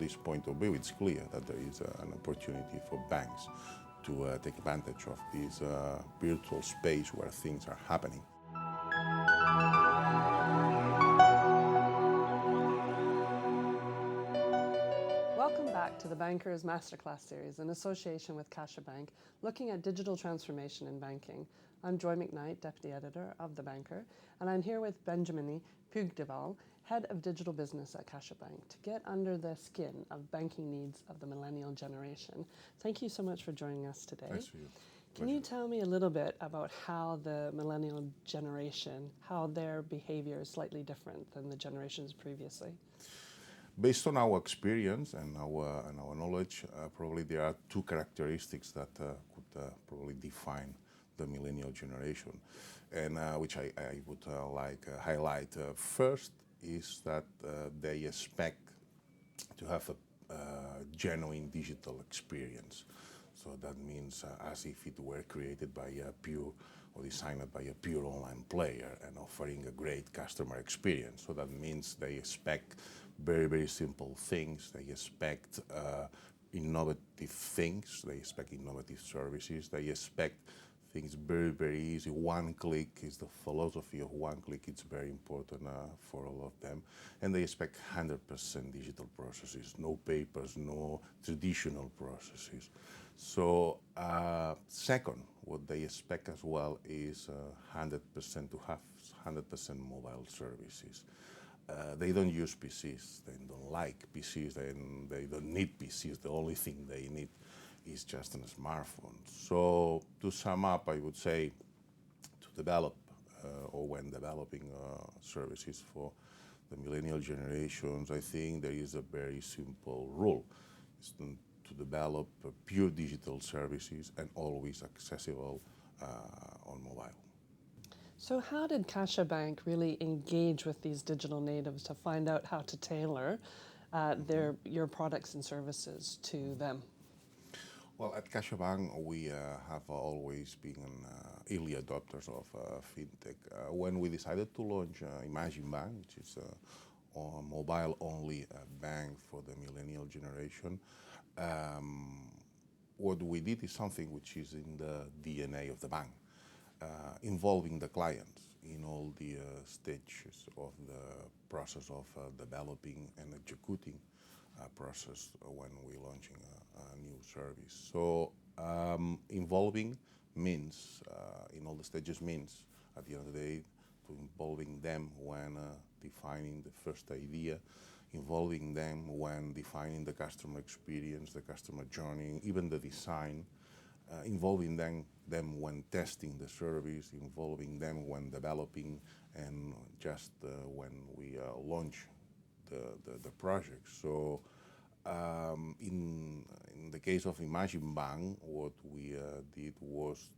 this point of view, it's clear that there is an opportunity for banks to take advantage of this virtual space where things are happening. Welcome back to the Bankers Masterclass series in association with CaixaBank, looking at digital transformation in banking. I'm Joy Macknight, Deputy Editor of The Banker, and I'm here with Benjami Puigdevall, Head of Digital Business at CaixaBank, to get under the skin of banking needs of the millennial generation. Thank you so much for joining us today. Thanks for you. Can you tell me a little bit about how the millennial generation, how their behavior is slightly different than the generations previously? Based on our experience and our knowledge, probably there are two characteristics that could probably define the millennial generation, and which I would highlight. First is that they expect to have a genuine digital experience. So that means as if it were created by a pure or designed by a pure online player and offering a great customer experience. So that means they expect very, very simple things. They expect innovative things. They expect innovative services. They expect things very, very easy. One click is the philosophy of one click. It's very important for all of them. And they expect 100% digital processes, no papers, no traditional processes. So second, what they expect as well is 100% to have 100% mobile services. They don't use PCs. They don't like PCs. They don't need PCs. The only thing they need is just a smartphone. So to sum up, I would say to develop or when developing services for the millennial generations, I think there is a very simple rule. It's to develop pure digital services and always accessible on mobile. So how did CaixaBank really engage with these digital natives to find out how to tailor your products and services to them? Well, at CaixaBank, we have always been early adopters of fintech. When we decided to launch Imagine Bank, which is a mobile-only bank for the millennial generation, what we did is something which is in the DNA of the bank, involving the clients in all the stages of the process of developing and executing process when we're launching a new service. So involving means, in all the stages means, at the end of the day, to involving them when defining the first idea, involving them when defining the customer experience, the customer journey, even the design, involving them when testing the service, involving them when developing, and just when we launch the project. So in the case of Imagine Bank, what we did was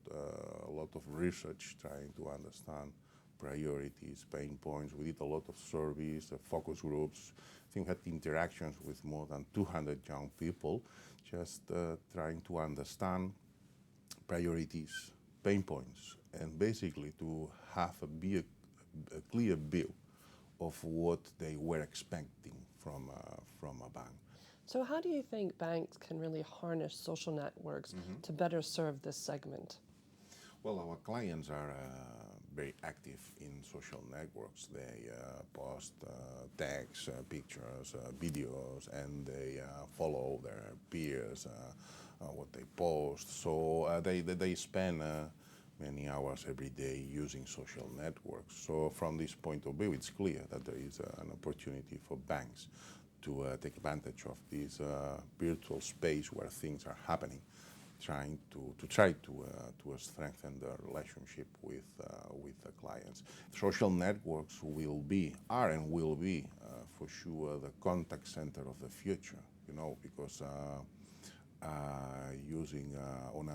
a lot of research trying to understand priorities, pain points. We did a lot of surveys, focus groups. I think we had interactions with more than 200 young people, just trying to understand priorities, pain points, and basically to have a clear view of what they were expecting from a bank. So how do you think banks can really harness social networks to better serve this segment? Well, our clients are very active in social networks. They post texts, pictures, videos, and they follow their peers, what they post. So they spend many hours every day using social networks. So from this point of view, it's clear that there is an opportunity for banks to take advantage of this virtual space where things are happening, trying to strengthen the relationship with the clients. Social networks are and will be for sure the contact center of the future. Because using on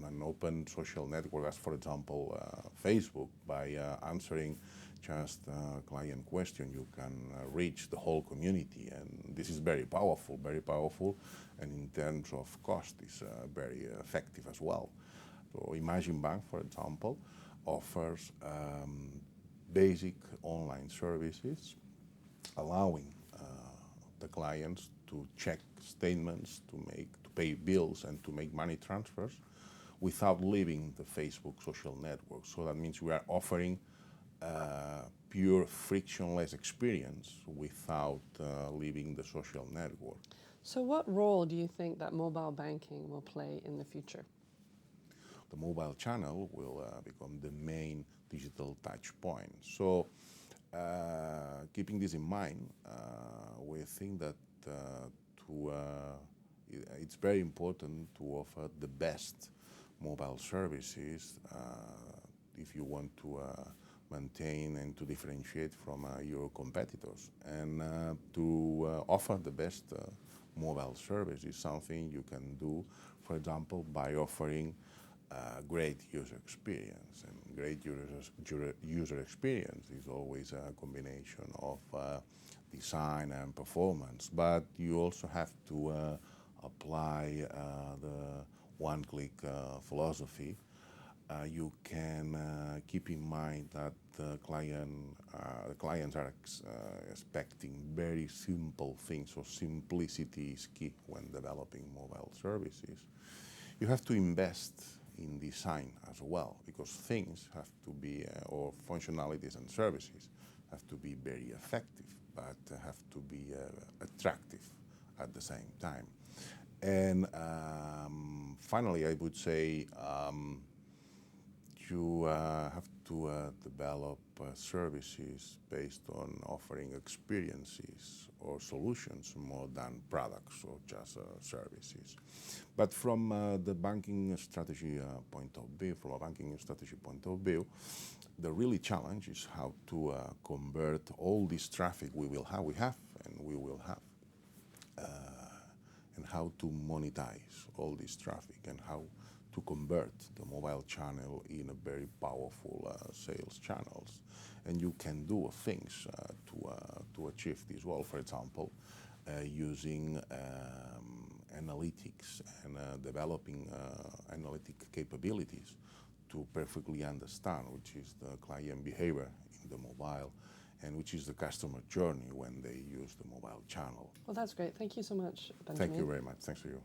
an open social network, as for example Facebook, by answering just a client question, you can reach the whole community, and this is very powerful, and in terms of cost is very effective as well. So Imagine Bank, for example, offers basic online services allowing the clients to check statements, to pay bills, and to make money transfers without leaving the Facebook social network. So that means we are offering pure frictionless experience without leaving the social network. So what role do you think that mobile banking will play in the future? The mobile channel will become the main digital touch point. So keeping this in mind, we think that it's very important to offer the best mobile services if you want to maintain and to differentiate from your competitors. And to offer the best mobile service is something you can do, for example, by offering great user experience. And great user experience is always a combination of design and performance, but you also have to apply the one-click philosophy. You can keep in mind that the clients are expecting very simple things, so simplicity is key when developing mobile services. You have to invest in design as well, because things have to be, or functionalities and services have to be very effective, but have to be attractive at the same time. And finally, I would say you have to develop services based on offering experiences or solutions more than products or just services. But from the banking strategy point of view, the really challenge is how to convert all this traffic we will have, and how to monetize all this traffic, and how to convert the mobile channel in a very powerful sales channels. And you can do things to achieve this well. For example, using analytics and developing analytic capabilities to perfectly understand which is the client behavior in the mobile and which is the customer journey when they use the mobile channel. Well, that's great. Thank you so much, Benjami. Thank you very much. Thanks to you.